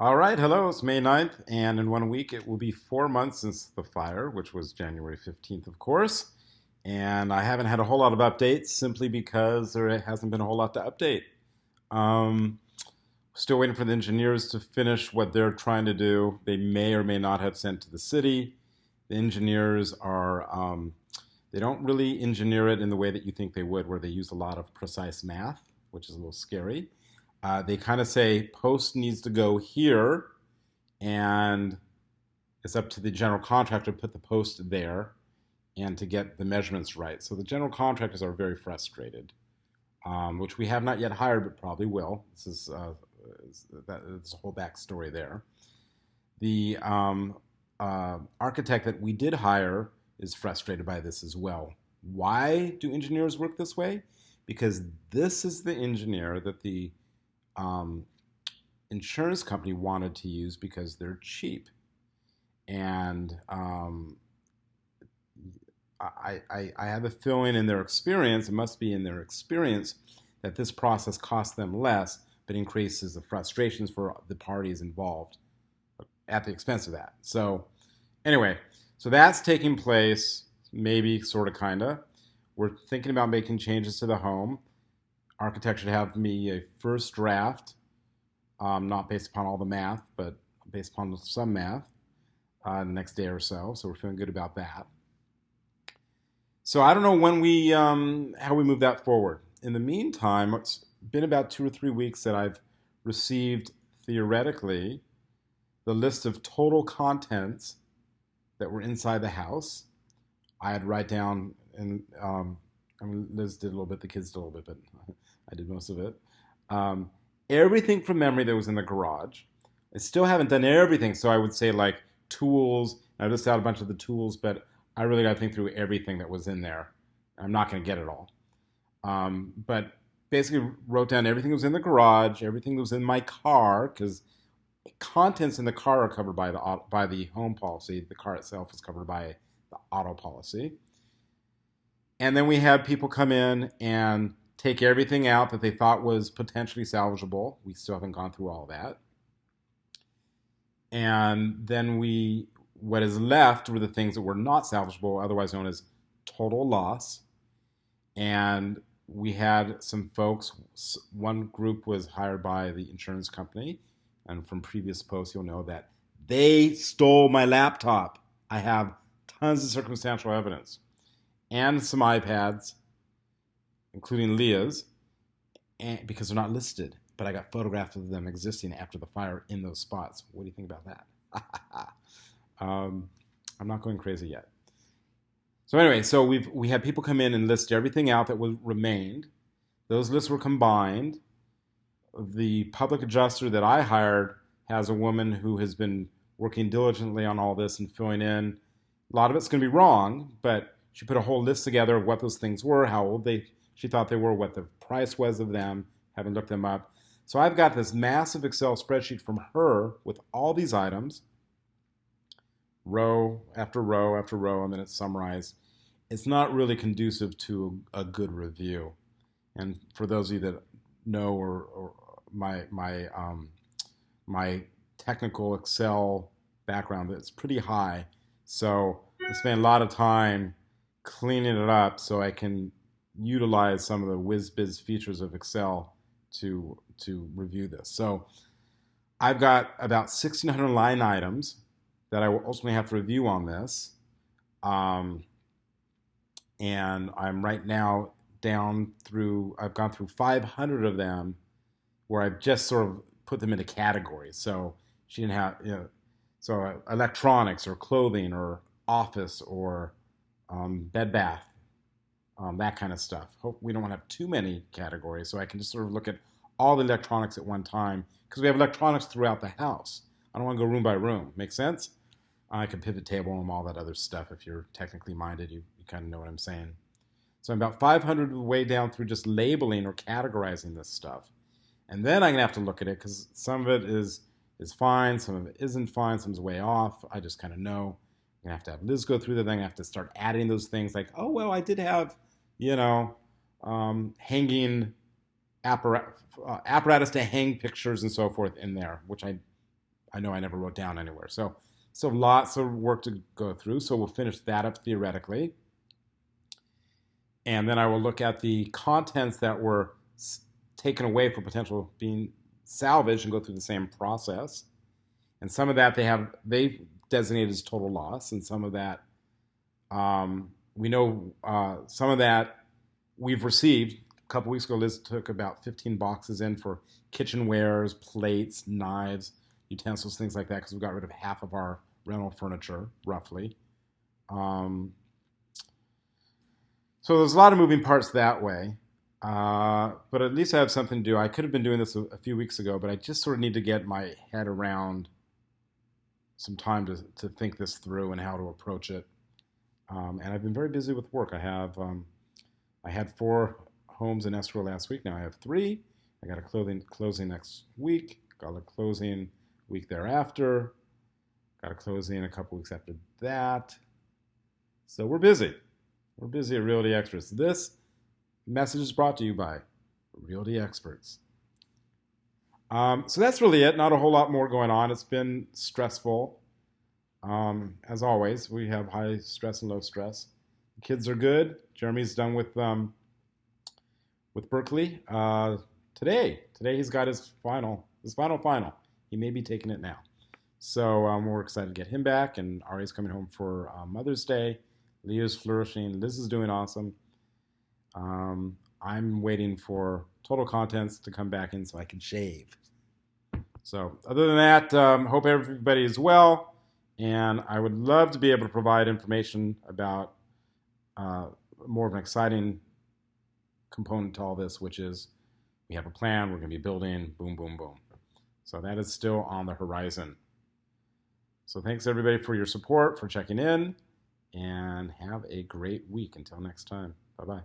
All right, hello, it's May 9th, and in 1 week it will be 4 months since the fire, which was January 15th, of course. And I haven't had a whole lot of updates simply because there hasn't been a whole lot to update. Um, Still waiting for the engineers to finish what they're trying to do. They may or may not have sent to the city. The engineers they don't really engineer it in the way that you think they would, where they use a lot of precise math, which is a little scary. They kind of say post needs to go here, and it's up to the general contractor to put the post there and to get the measurements right. So the general contractors are very frustrated, which we have not yet hired, but probably will. There's a whole backstory there. The architect that we did hire is frustrated by this as well. Why do engineers work this way? Because this is the engineer that the um, insurance company wanted to use because they're cheap. And I have a feeling in their experience, it must be in their experience, that this process costs them less, but increases the frustrations for the parties involved at the expense of that. So, anyway, so that's taking place, maybe, sort of, kind of. We're thinking about making changes to the home. Architect should have me a first draft, not based upon all the math, but based upon some math, the next day or so. So we're feeling good about that. So I don't know when how we move that forward. In the meantime, it's been about 2 or 3 weeks that I've received theoretically the list of total contents that were inside the house. I had to write down, and Liz did a little bit, the kids did a little bit, but I did most of it. Um, Everything from memory that was in the garage. I still haven't done everything, so I would say like tools. I listed out a bunch of the tools, but I really got to think through everything that was in there. I'm not going to get it all. But basically wrote down everything that was in the garage, everything that was in my car, because contents in the car are covered by the home policy. The car itself is covered by the auto policy. And then we had people come in and take everything out that they thought was potentially salvageable. We still haven't gone through all that. And then what is left were the things that were not salvageable, otherwise known as total loss. And we had some folks, one group was hired by the insurance company, and from previous posts you'll know that they stole my laptop. I have tons of circumstantial evidence and some iPads, including Leah's, because they're not listed, but I got photographs of them existing after the fire in those spots. What do you think about that? I'm not going crazy yet. So anyway, so we had people come in and list everything out that remained. Those lists were combined. The public adjuster that I hired has a woman who has been working diligently on all this and filling in. A lot of it's going to be wrong, but she put a whole list together of what those things were, how old she thought they were, what the price was of them, having looked them up. So I've got this massive Excel spreadsheet from her with all these items, row after row after row, and then it's summarized. It's not really conducive to a good review. And for those of you that know or my technical Excel background, it's pretty high. So I spend a lot of time cleaning it up so I can utilize some of the whiz-biz features of Excel to review this. So I've got about 1,600 line items that I will ultimately have to review on this. And I'm right now I've gone through 500 of them where I've just sort of put them into categories. So she didn't have, so electronics or clothing or office or bed bath, that kind of stuff. Hope we don't want to have too many categories, so I can just sort of look at all the electronics at one time, because we have electronics throughout the house. I don't want to go room by room. Make sense? I can pivot table and all that other stuff. If you're technically minded, you kind of know what I'm saying. So I'm about 500 of the way down through just labeling or categorizing this stuff. And then I'm going to have to look at it, because some of it is fine, some of it isn't fine, some is way off. I just kind of know. I'm going to have Liz go through the thing. I have to start adding those things like, oh, well, I did have, hanging apparatus to hang pictures and so forth in there, which I I know I never wrote down anywhere. So lots of work to go through. So we'll finish that up theoretically. And then I will look at the contents that were taken away for potential being salvaged and go through the same process. And some of that they've designated as total loss, and some of that we know some of that we've received. A couple weeks ago, Liz took about 15 boxes in for kitchenwares, plates, knives, utensils, things like that, because we got rid of half of our rental furniture, roughly. So there's a lot of moving parts that way. But at least I have something to do. I could have been doing this a few weeks ago, but I just sort of need to get my head around some time to think this through and how to approach it. And I've been very busy with work. I had 4 homes in escrow last week. Now I have 3. I got a closing next week. Got a closing week thereafter. Got a closing a couple weeks after that. So we're busy. We're busy at Realty Experts. This message is brought to you by Realty Experts. So that's really it. Not a whole lot more going on. It's been stressful. As always, we have high stress and low stress. The kids are good. Jeremy's done with Berkeley today. Today he's got his final. He may be taking it now. So we're excited to get him back. And Ari's coming home for Mother's Day. Leah's flourishing. Liz is doing awesome. I'm waiting for Total Contents to come back in so I can shave. So other than that, hope everybody is well. And I would love to be able to provide information about more of an exciting component to all this, which is we have a plan, we're going to be building, boom, boom, boom. So that is still on the horizon. So thanks everybody for your support, for checking in, and have a great week. Until next time, bye-bye.